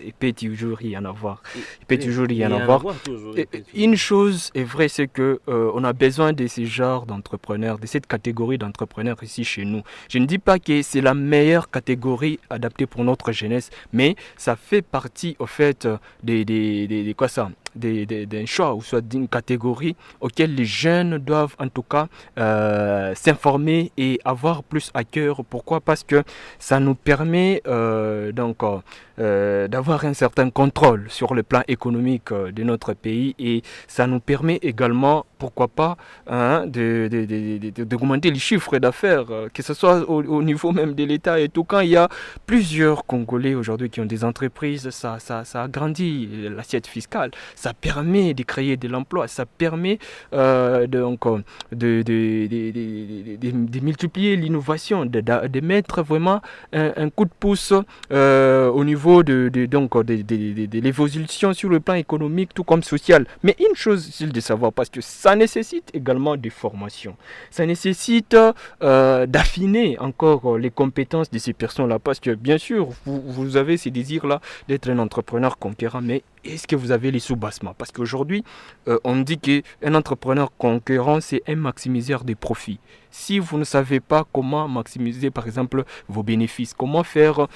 [SPEAKER 2] il peut toujours y en avoir. Il peut toujours y en avoir.
[SPEAKER 3] Toujours,
[SPEAKER 2] Une chose est vraie, c'est que on a besoin de ce genre d'entrepreneurs, de cette catégorie d'entrepreneurs ici chez nous. Je ne dis pas que c'est la meilleure catégorie adaptée pour notre jeunesse, mais ça fait partie, au fait, quoi ça, d'un choix ou soit d'une catégorie auquel les jeunes doivent en tout cas s'informer et avoir plus à cœur. Pourquoi? Parce que ça nous permet d'avoir un certain contrôle sur le plan économique de notre pays et ça nous permet également, pourquoi pas, hein, d'augmenter les chiffres d'affaires, que ce soit au niveau même de l'État et tout. Quand il y a plusieurs Congolais aujourd'hui qui ont des entreprises, ça agrandit l'assiette fiscale, ça permet de créer de l'emploi, ça permet de multiplier l'innovation, de mettre vraiment un coup de pouce au niveau de l'évolution sur le plan économique tout comme social. Mais une chose, c'est de savoir, parce que ça nécessite également des formations. Ça nécessite d'affiner encore les compétences de ces personnes-là. Parce que bien sûr, vous avez ces désirs-là d'être un entrepreneur conquérant, mais est-ce que vous avez les sous-bassements? Parce qu'aujourd'hui, on dit qu'un entrepreneur conquérant, c'est un maximiseur des profits. Si vous ne savez pas comment maximiser, par exemple, vos bénéfices, comment faire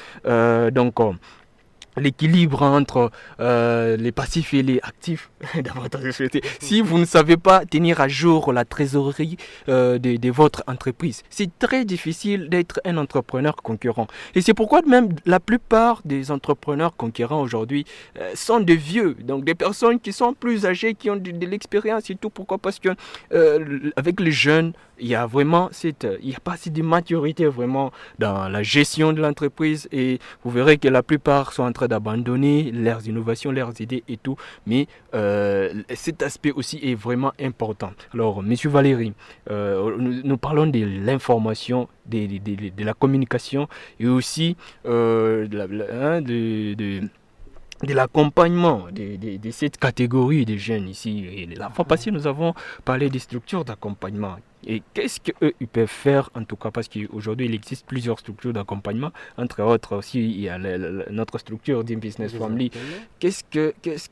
[SPEAKER 2] l'équilibre entre les passifs et les actifs de votre société. Si vous ne savez pas tenir à jour la trésorerie de votre entreprise, c'est très difficile d'être un entrepreneur conquérant. Et c'est pourquoi même la plupart des entrepreneurs conquérants aujourd'hui sont des vieux, donc des personnes qui sont plus âgées, qui ont de l'expérience et tout. Pourquoi? Parce que avec les jeunes, il y a vraiment il n'y a pas assez de maturité vraiment dans la gestion de l'entreprise et vous verrez que la plupart sont en train d'abandonner leurs innovations, leurs idées et tout. Mais cet aspect aussi est vraiment important. Alors, Monsieur Valéry, nous parlons de l'information, de la communication et aussi de l'accompagnement de cette catégorie de jeunes ici. Et la fois passée, nous avons parlé des structures d'accompagnement. Et qu'est-ce qu'eux, ils peuvent faire, en tout cas, parce qu'aujourd'hui, il existe plusieurs structures d'accompagnement. Entre autres, aussi, il y a notre structure d'une business family. Qu'est-ce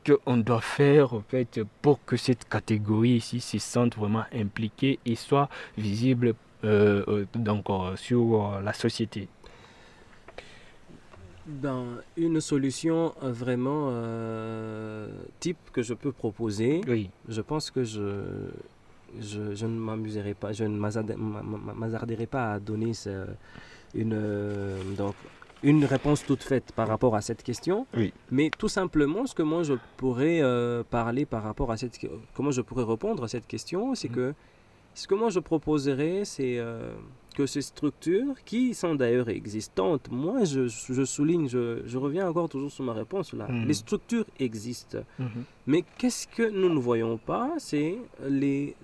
[SPEAKER 2] qu'on doit faire, en fait, pour que cette catégorie ici se sente vraiment impliquée et soit visible sur la société?
[SPEAKER 3] Une solution vraiment type que je peux proposer,
[SPEAKER 2] Oui.
[SPEAKER 3] je pense que je ne m'amuserai pas, je ne m'hasarderai pas à donner donc une réponse toute faite par rapport à cette question.
[SPEAKER 2] Oui.
[SPEAKER 3] Mais tout simplement, ce que moi je pourrais parler par rapport à comment je pourrais répondre à cette question, c'est que ce que moi je proposerais, c'est que ces structures, qui sont d'ailleurs existantes, moi je souligne, je reviens encore toujours sur ma réponse là, les structures existent. Mais qu'est-ce que nous ne voyons pas, c'est les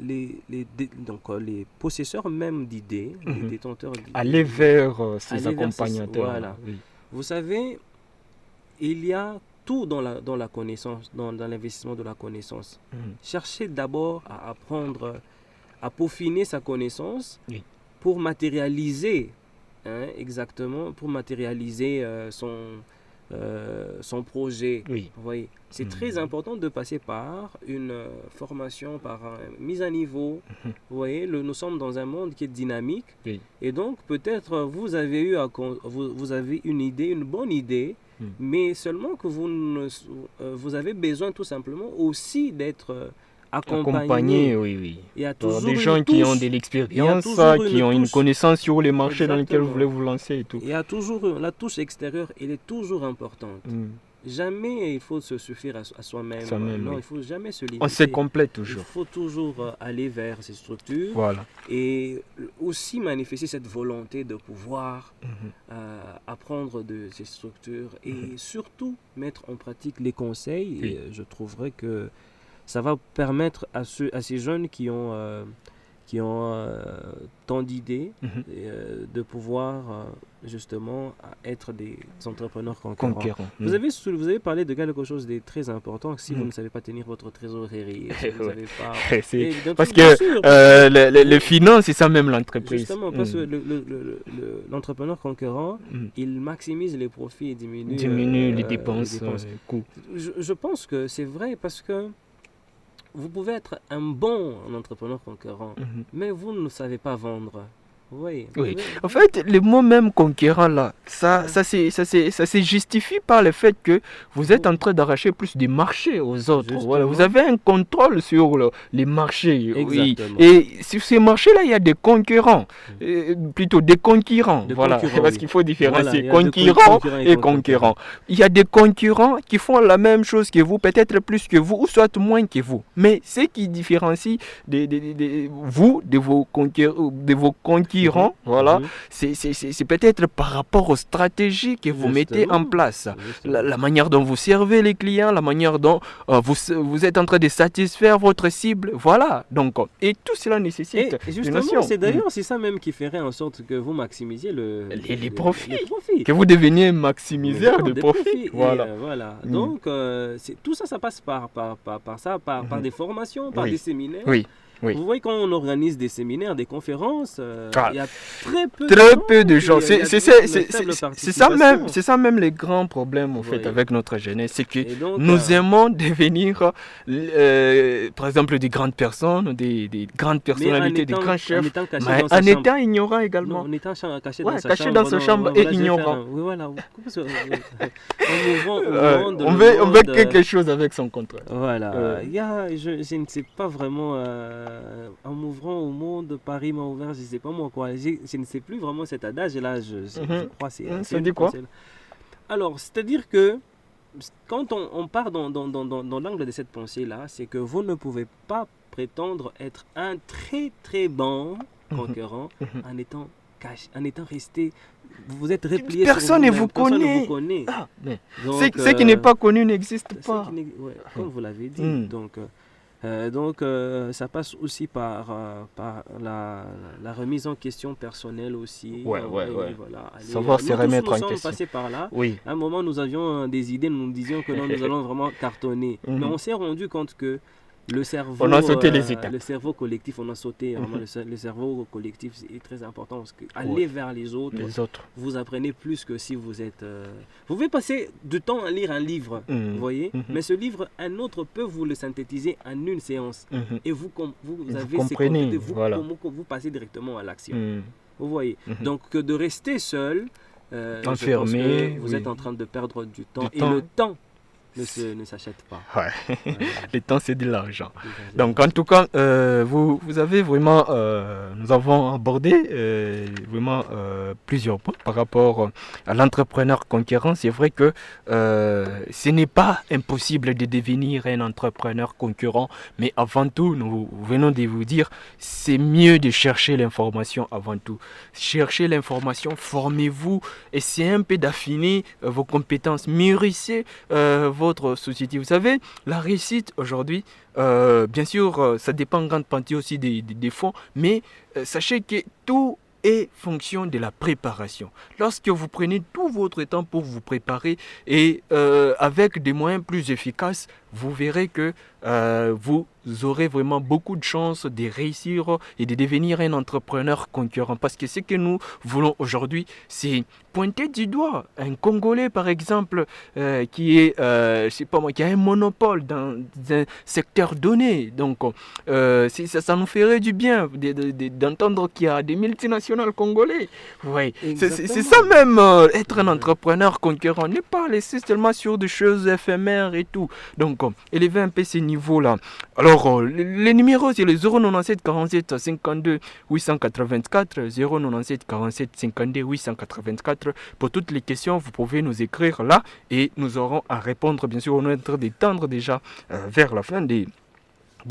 [SPEAKER 3] possesseurs même d'idées, les détenteurs d'idées.
[SPEAKER 2] Aller vers ces
[SPEAKER 3] Aller vers
[SPEAKER 2] accompagnateurs.
[SPEAKER 3] voilà.
[SPEAKER 2] Oui.
[SPEAKER 3] Vous savez, il y a tout dans la connaissance, dans l'investissement de la connaissance. Cherchez d'abord à apprendre, à peaufiner sa connaissance pour matérialiser, exactement, pour matérialiser son projet.
[SPEAKER 2] Oui.
[SPEAKER 3] Vous voyez, c'est très important de passer par une formation, par une mise à niveau. Vous voyez, nous sommes dans un monde qui est dynamique.
[SPEAKER 2] Oui.
[SPEAKER 3] Et donc, peut-être, vous avez une idée, une bonne idée, mais seulement que vous avez besoin tout simplement aussi d'être accompagné.
[SPEAKER 2] Oui.
[SPEAKER 3] Il y a
[SPEAKER 2] Par
[SPEAKER 3] toujours
[SPEAKER 2] des gens qui ont de l'expérience, qui ont une connaissance sur les marchés dans lesquels vous voulez vous lancer et tout.
[SPEAKER 3] Il y a toujours la touche extérieure, elle est toujours importante. Jamais il faut se suffire à soi-même. Non, il ne faut jamais se limiter.
[SPEAKER 2] On se complète toujours.
[SPEAKER 3] Il faut toujours aller vers ces structures et aussi manifester cette volonté de pouvoir apprendre de ces structures et surtout mettre en pratique les conseils. Et je trouverais que ça va permettre à ces jeunes qui ont tant d'idées de pouvoir justement être des entrepreneurs conquérants. Vous avez parlé de quelque chose de très important. Si vous ne savez pas tenir votre trésorerie, si vous n'avez pas...
[SPEAKER 2] parce que les finances, c'est ça même l'entreprise.
[SPEAKER 3] Justement, parce que l'entrepreneur conquérant, il maximise les profits et
[SPEAKER 2] diminue les dépenses. Coûts.
[SPEAKER 3] Je pense que c'est vrai parce que vous pouvez être un bon entrepreneur conquérant, mais vous ne savez pas vendre. Oui.
[SPEAKER 2] En fait, le mot même conquérant là, ça se justifie par le fait que vous êtes en train d'arracher plus des marchés aux autres. Voilà, vous avez un contrôle sur les marchés. Oui. Et sur ces marchés-là, il y a des concurrents, plutôt des concurrents. Parce qu'il faut différencier concurrents et conquérants. Il y a des concurrents qui font la même chose que vous, peut-être plus que vous, ou soit moins que vous. Mais ce qui différencie vous de vos concurrents, c'est peut-être par rapport aux stratégies que vous mettez en place, la manière dont vous servez les clients, la manière dont vous êtes en train de satisfaire votre cible, voilà. Donc, et tout cela nécessite une notion.
[SPEAKER 3] C'est ça même qui ferait en sorte que vous maximisiez
[SPEAKER 2] les profits, que vous deveniez maximiseur de profits.
[SPEAKER 3] Donc, tout ça, ça passe par des formations, par des séminaires. Vous voyez, quand on organise des séminaires, des conférences, il y a très peu de gens.
[SPEAKER 2] C'est ça même le grand problème en fait avec notre jeunesse, c'est que nous aimons devenir, par exemple, des grandes personnes, des grandes personnalités, des grands chefs, mais en étant ignorants également.
[SPEAKER 3] En étant
[SPEAKER 2] caché dans sa chambre et ignorant.
[SPEAKER 3] On
[SPEAKER 2] veut quelque chose avec son contrat.
[SPEAKER 3] Voilà. Je ne sais pas vraiment... en m'ouvrant au monde, Paris m'a ouvert, je ne sais pas moi quoi. Je ne sais plus vraiment cet adage-là, je crois.
[SPEAKER 2] Ça dit quoi?
[SPEAKER 3] Alors, c'est-à-dire que quand on part dans l'angle de cette pensée-là, c'est que vous ne pouvez pas prétendre être un très très bon concurrent en étant resté. Vous êtes replié
[SPEAKER 2] personne ne vous connaît. Ce qui n'est pas connu n'existe pas.
[SPEAKER 3] Comme vous l'avez dit. Donc, ça passe aussi par la remise en question personnelle aussi.
[SPEAKER 2] Voilà. Savoir se remettre en question.
[SPEAKER 3] Nous sommes passés par là. À un moment, nous avions des idées, nous nous disions que nous allons vraiment cartonner. Mais on s'est rendu compte que le cerveau,
[SPEAKER 2] on a sauté les étapes.
[SPEAKER 3] Le cerveau collectif, on a sauté. Le cerveau collectif est très important parce que aller vers les autres, vous apprenez plus que si vous êtes. Vous pouvez passer du temps à lire un livre, vous voyez, mais ce livre, un autre peut vous le synthétiser en une séance. Et vous avez
[SPEAKER 2] comprenez,
[SPEAKER 3] vous passez directement à l'action. Vous voyez. Donc de rester seul,
[SPEAKER 2] enfermé,
[SPEAKER 3] vous êtes en train de perdre du temps. Et le temps ne s'achète pas.
[SPEAKER 2] Ouais.
[SPEAKER 3] Voilà.
[SPEAKER 2] Le temps, c'est de l'argent.
[SPEAKER 3] Tout à fait.
[SPEAKER 2] Donc, en tout cas, vous avez vraiment, nous avons abordé vraiment plusieurs points par rapport à l'entrepreneur conquérant. C'est vrai que ce n'est pas impossible de devenir un entrepreneur concurrent, mais avant tout, nous venons de vous dire, c'est mieux de chercher l'information avant tout. Cherchez l'information, formez-vous, essayez un peu d'affiner vos compétences, mûrissez votre société. Vous savez, la réussite aujourd'hui, bien sûr, ça dépend en grande partie aussi des fonds, mais sachez que tout est fonction de la préparation. Lorsque vous prenez tout votre temps pour vous préparer et avec des moyens plus efficaces, vous verrez que vous aurez vraiment beaucoup de chances de réussir et de devenir un entrepreneur concurrent. Parce que ce que nous voulons aujourd'hui, c'est pointer du doigt un Congolais, par exemple, qui est, je sais pas moi, qui a un monopole dans un secteur donné. Donc, ça nous ferait du bien d'entendre qu'il y a des multinationales congolais. Ouais. C'est ça même, être un entrepreneur concurrent. Ne pas laisser seulement sur des choses éphémères et tout. Donc, élever un peu ces niveaux-là. Alors, les numéros, c'est le 097 47 52 884, 097 47 52 884. Pour toutes les questions, vous pouvez nous écrire là et nous aurons à répondre. Bien sûr, on est en train d'étendre déjà vers la fin de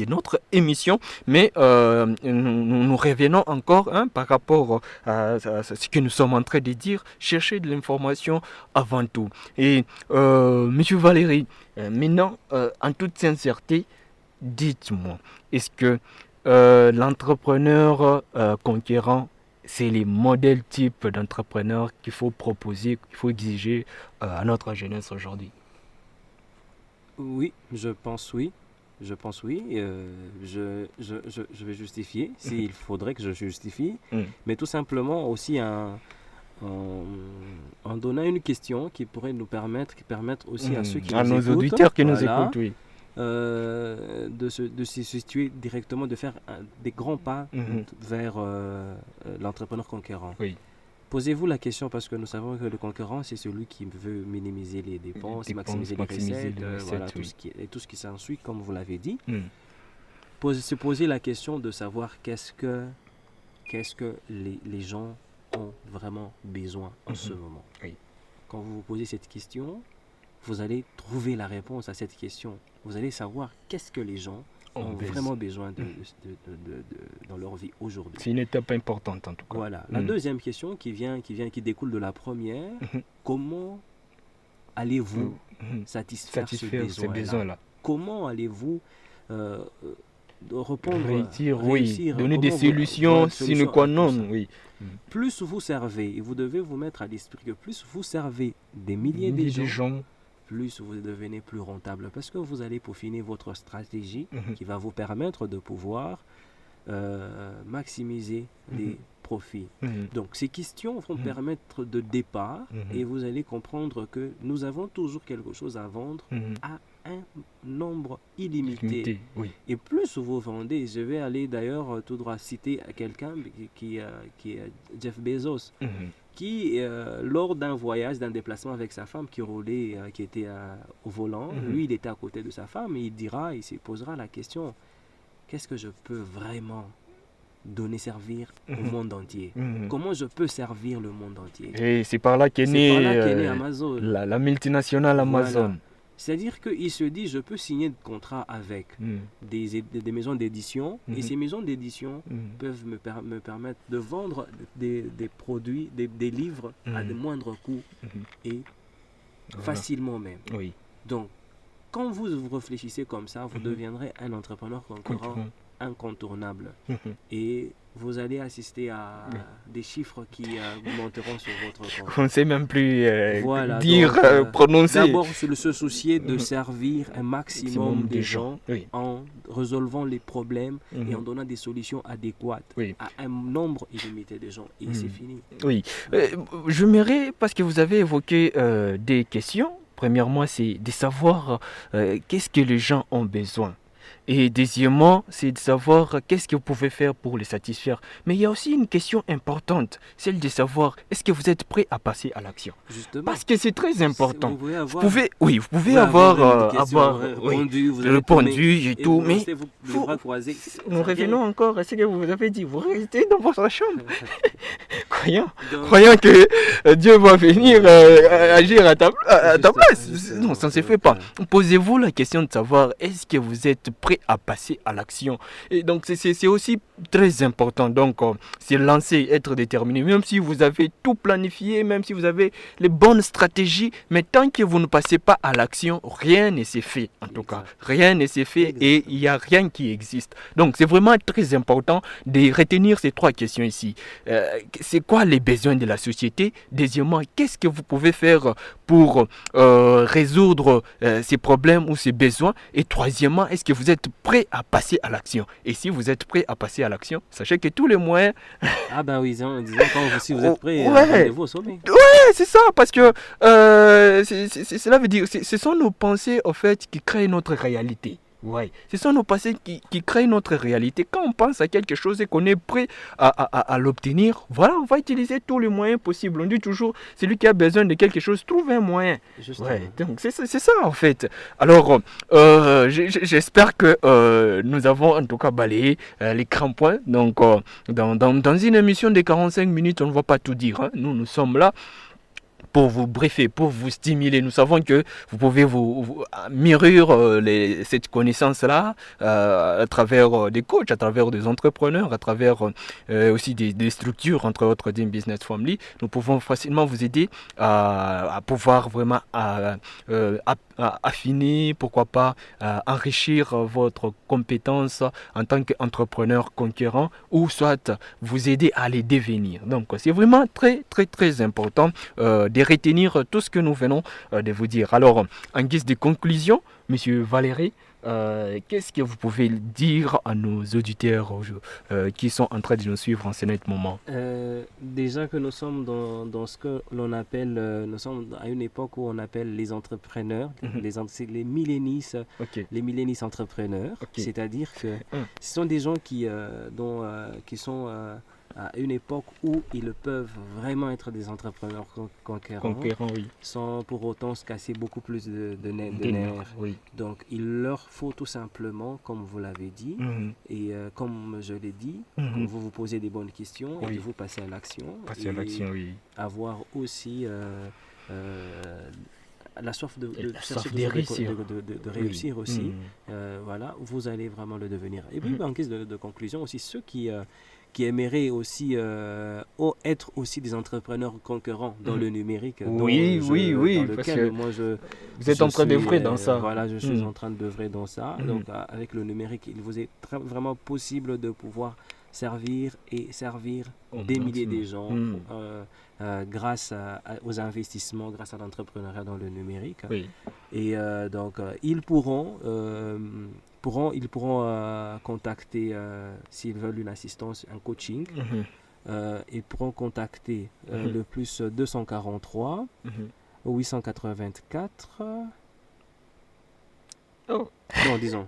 [SPEAKER 2] notre émission, mais nous revenons encore par rapport à ce que nous sommes en train de dire, chercher de l'information avant tout. Et Monsieur Valéry, maintenant, en toute sincérité, dites-moi, est-ce que l'entrepreneur conquérant, c'est les modèles types d'entrepreneurs qu'il faut proposer, qu'il faut exiger à notre jeunesse aujourd'hui?
[SPEAKER 3] Oui, je pense oui. Je pense oui. Je vais justifier s'il faudrait que je justifie. Mais tout simplement aussi en donnant une question qui pourrait nous permettre aussi à ceux qui
[SPEAKER 2] à
[SPEAKER 3] nous
[SPEAKER 2] nos
[SPEAKER 3] écoutent,
[SPEAKER 2] auditeurs qui nous
[SPEAKER 3] voilà,
[SPEAKER 2] écoutent, oui.
[SPEAKER 3] de se situer directement, de faire des grands pas vers l'entrepreneur conquérant.
[SPEAKER 2] Oui.
[SPEAKER 3] Posez-vous la question parce que nous savons que le conquérant, c'est celui qui veut minimiser les dépenses, maximiser les recettes, voilà,
[SPEAKER 2] oui.
[SPEAKER 3] tout ce qui s'ensuit, comme vous l'avez dit. Se poser la question de savoir qu'est-ce que les gens ont vraiment besoin en ce moment.
[SPEAKER 2] Oui.
[SPEAKER 3] Quand vous vous posez cette question, vous allez trouver la réponse à cette question. Vous allez savoir qu'est-ce que les gens ont vraiment besoin dans leur vie aujourd'hui.
[SPEAKER 2] C'est une étape importante en tout cas.
[SPEAKER 3] Voilà. La deuxième question qui découle de la première, comment allez-vous satisfaire ce besoin-là? Comment allez-vous réussir,
[SPEAKER 2] donner des solutions sine qua non, oui.
[SPEAKER 3] Plus vous servez, et vous devez vous mettre à l'esprit que plus vous servez des milliers de gens, plus vous devenez plus rentable parce que vous allez peaufiner votre stratégie qui va vous permettre de pouvoir maximiser les profits. Donc ces questions vont permettre de départ et vous allez comprendre que nous avons toujours quelque chose à vendre à un nombre illimité.
[SPEAKER 2] Oui.
[SPEAKER 3] Et plus vous vendez, je vais aller d'ailleurs tout droit citer à quelqu'un qui est Jeff Bezos, qui, lors d'un voyage, d'un déplacement avec sa femme qui roulait, qui était au volant, lui, il était à côté de sa femme et il se posera la question, qu'est-ce que je peux vraiment servir au monde entier? Comment je peux servir le monde entier?
[SPEAKER 2] Et c'est par là qu'est née
[SPEAKER 3] Amazon.
[SPEAKER 2] La multinationale Amazon.
[SPEAKER 3] Voilà. C'est-à-dire qu'il se dit, je peux signer de contrat avec des maisons d'édition et ces maisons d'édition peuvent me permettre de vendre des produits, des livres à de moindres coûts et facilement même.
[SPEAKER 2] Oui.
[SPEAKER 3] Donc, quand vous réfléchissez comme ça, vous deviendrez un entrepreneur concurrent incontournable. Et vous allez assister à des chiffres qui monteront sur votre compte.
[SPEAKER 2] On ne sait même plus
[SPEAKER 3] dire,
[SPEAKER 2] prononcer.
[SPEAKER 3] D'abord, se soucier de servir un maximum de gens en résolvant les problèmes et en donnant des solutions adéquates à un nombre illimité de gens. Et c'est fini.
[SPEAKER 2] Oui. Je m'aimerais, parce que vous avez évoqué des questions. Premièrement, c'est de savoir qu'est-ce que les gens ont besoin. Et deuxièmement, c'est de savoir qu'est-ce que vous pouvez faire pour les satisfaire. Mais il y a aussi une question importante, celle de savoir est-ce que vous êtes prêt à passer à l'action.
[SPEAKER 3] Justement,
[SPEAKER 2] Parce que c'est très important.
[SPEAKER 3] vous pouvez avoir,
[SPEAKER 2] Vous pouvez avoir,
[SPEAKER 3] une question,
[SPEAKER 2] oui,
[SPEAKER 3] répondu, vous avez
[SPEAKER 2] répondu
[SPEAKER 3] tourné,
[SPEAKER 2] et
[SPEAKER 3] et
[SPEAKER 2] tout,
[SPEAKER 3] vous
[SPEAKER 2] mais
[SPEAKER 3] restez les
[SPEAKER 2] faut-
[SPEAKER 3] bras croisés.
[SPEAKER 2] nous
[SPEAKER 3] Ça
[SPEAKER 2] revenons encore à ce que vous avez dit. Vous restez dans votre chambre, croyant,
[SPEAKER 3] Donc,
[SPEAKER 2] croyant que Dieu va venir agir à ta place.
[SPEAKER 3] Justement,
[SPEAKER 2] Non, ça ne se
[SPEAKER 3] donc,
[SPEAKER 2] fait pas. Posez-vous la question de savoir est-ce que vous êtes prêt à passer à l'action. Et donc c'est aussi très important. Donc c'est lancer, être déterminé, même si vous avez tout planifié, même si vous avez les bonnes stratégies, mais tant que vous ne passez pas à l'action, rien ne s'est fait. En tout cas, rien ne s'est fait et il n'y a rien qui existe. Donc c'est vraiment très important de retenir ces trois questions ici. C'est quoi les besoins de la société? Deuxièmement, qu'est-ce que vous pouvez faire pour résoudre ces problèmes ou ces besoins? Et troisièmement, est-ce que vous êtes prêt à passer à l'action? Et si vous êtes prêt à passer à l'action, sachez que tous les moyens,
[SPEAKER 3] Ah ben oui, disons si vous êtes prêt,
[SPEAKER 2] Ouais.
[SPEAKER 3] rendez-vous au sommet.
[SPEAKER 2] c'est ça, parce que cela veut dire, ce sont nos pensées en fait qui créent notre réalité. Ouais. Ce sont nos pensées qui créent notre réalité. Quand on pense à quelque chose et qu'on est prêt à l'obtenir, voilà, on va utiliser tous les moyens possibles. On dit toujours, celui qui a besoin de quelque chose, trouve un moyen.
[SPEAKER 3] Justement.
[SPEAKER 2] Ouais, donc c'est ça en fait. Alors, j'espère que nous avons en tout cas balayé les grands points. Donc, dans une émission de 45 minutes, on ne va pas tout dire. Hein. Nous sommes là pour vous briefer, pour vous stimuler. Nous savons que vous pouvez vous mûrir cette connaissance-là à travers des coachs, à travers des entrepreneurs, à travers aussi des structures, entre autres Dream Business Family. Nous pouvons facilement vous aider à pouvoir vraiment affiner, pourquoi pas enrichir votre compétence en tant qu'entrepreneur conquérant ou soit vous aider à les devenir. Donc c'est vraiment très très très important de retenir tout ce que nous venons de vous dire. Alors en guise de conclusion, Monsieur Valéry, qu'est-ce que vous pouvez dire à nos auditeurs qui sont en train de nous suivre en ce moment?
[SPEAKER 3] Déjà que nous sommes dans ce que l'on appelle, nous sommes à une époque où on appelle les entrepreneurs, c'est les millénistes,
[SPEAKER 2] Ok.
[SPEAKER 3] les millénistes entrepreneurs,
[SPEAKER 2] Ok.
[SPEAKER 3] c'est-à-dire que ce sont des gens qui sont à une époque où ils peuvent vraiment être des entrepreneurs conquérants,
[SPEAKER 2] Oui.
[SPEAKER 3] sans pour autant se casser beaucoup plus de
[SPEAKER 2] Des
[SPEAKER 3] nerfs.
[SPEAKER 2] nerfs, oui.
[SPEAKER 3] Donc il leur faut tout simplement, comme vous l'avez dit, et comme je l'ai dit, vous vous posez des bonnes questions
[SPEAKER 2] Oui.
[SPEAKER 3] et vous passez à l'action.
[SPEAKER 2] Passer à
[SPEAKER 3] Et
[SPEAKER 2] l'action, oui.
[SPEAKER 3] avoir aussi la soif de
[SPEAKER 2] soif
[SPEAKER 3] chercher
[SPEAKER 2] de
[SPEAKER 3] toujours
[SPEAKER 2] réussir.
[SPEAKER 3] de réussir aussi. Voilà, vous allez vraiment le devenir. Et puis en guise de conclusion aussi, ceux qui aimeraient aussi être aussi des entrepreneurs concurrents dans le numérique.
[SPEAKER 2] Oui, oui,
[SPEAKER 3] dans
[SPEAKER 2] parce
[SPEAKER 3] lequel
[SPEAKER 2] que
[SPEAKER 3] moi
[SPEAKER 2] vous êtes en train d'œuvrer dans ça.
[SPEAKER 3] Voilà, je suis en train d'œuvrer dans ça. Donc avec le numérique, il vous est vraiment possible de pouvoir servir des milliers de gens grâce aux investissements, grâce à l'entrepreneuriat dans le numérique.
[SPEAKER 2] Oui.
[SPEAKER 3] Et donc ils pourront contacter s'ils veulent une assistance, un coaching. Ils pourront contacter le plus 243 884
[SPEAKER 2] Oh.
[SPEAKER 3] non, disons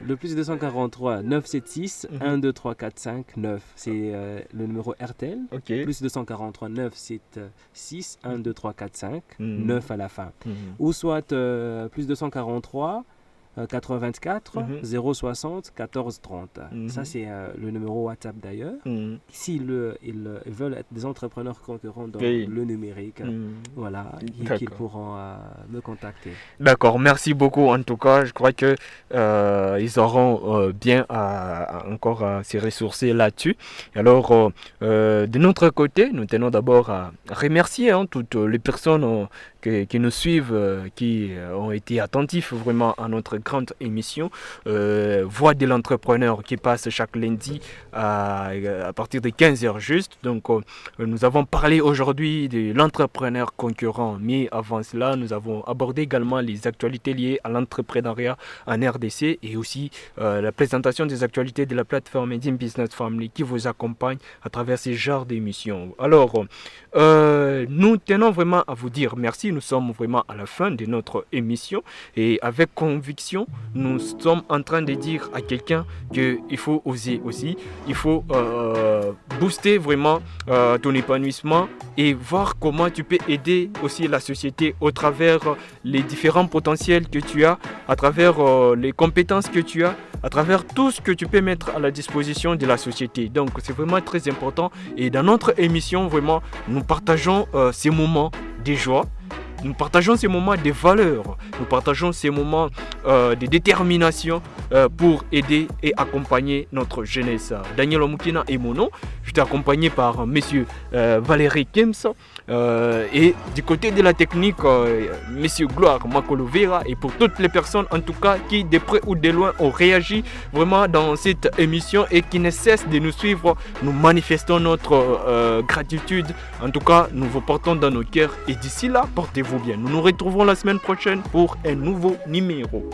[SPEAKER 3] le plus 243 976 1 2 3 4 5 9, c'est le numéro RTL.
[SPEAKER 2] Ok.
[SPEAKER 3] Plus 243 976 1 2 3 4 5 9 à la fin. Ou soit plus 243 84 060 14 30. Ça, c'est le numéro WhatsApp d'ailleurs. S'ils ils veulent être des entrepreneurs concurrents dans le numérique, voilà, qu'ils pourront me contacter.
[SPEAKER 2] D'accord, merci beaucoup. En tout cas, je crois que ils auront bien encore à se ressourcer là-dessus. Alors, de notre côté, nous tenons d'abord à remercier toutes les personnes qui nous suivent, qui ont été attentifs vraiment à notre grande émission Voix de l'entrepreneur qui passe chaque lundi à partir de 15h juste. Donc nous avons parlé aujourd'hui de l'entrepreneur concurrent, mais avant cela nous avons abordé également les actualités liées à l'entrepreneuriat en RDC et aussi la présentation des actualités de la plateforme Dream Business Family qui vous accompagne à travers ces genres d'émissions. Alors nous tenons vraiment à vous dire merci. nous sommes vraiment à la fin de notre émission et avec conviction, nous sommes en train de dire à quelqu'un qu'il faut oser aussi, il faut booster vraiment ton épanouissement et voir comment tu peux aider aussi la société au travers les différents potentiels que tu as, à travers les compétences que tu as, à travers tout ce que tu peux mettre à la disposition de la société. Donc c'est vraiment très important et dans notre émission, vraiment, nous partageons ces moments de joie. Nous partageons ces moments de valeur, nous partageons ces moments de détermination pour aider et accompagner notre jeunesse. Daniel Omukina est mon nom, je suis accompagné par monsieur Valérie Kems et du côté de la technique, monsieur Gloire Makolovera et pour toutes les personnes en tout cas qui de près ou de loin ont réagi vraiment dans cette émission et qui ne cessent de nous suivre, nous manifestons notre gratitude. En tout cas, nous vous portons dans nos cœurs et d'ici là, portez-vous bien. Nous nous retrouvons la semaine prochaine pour un nouveau numéro.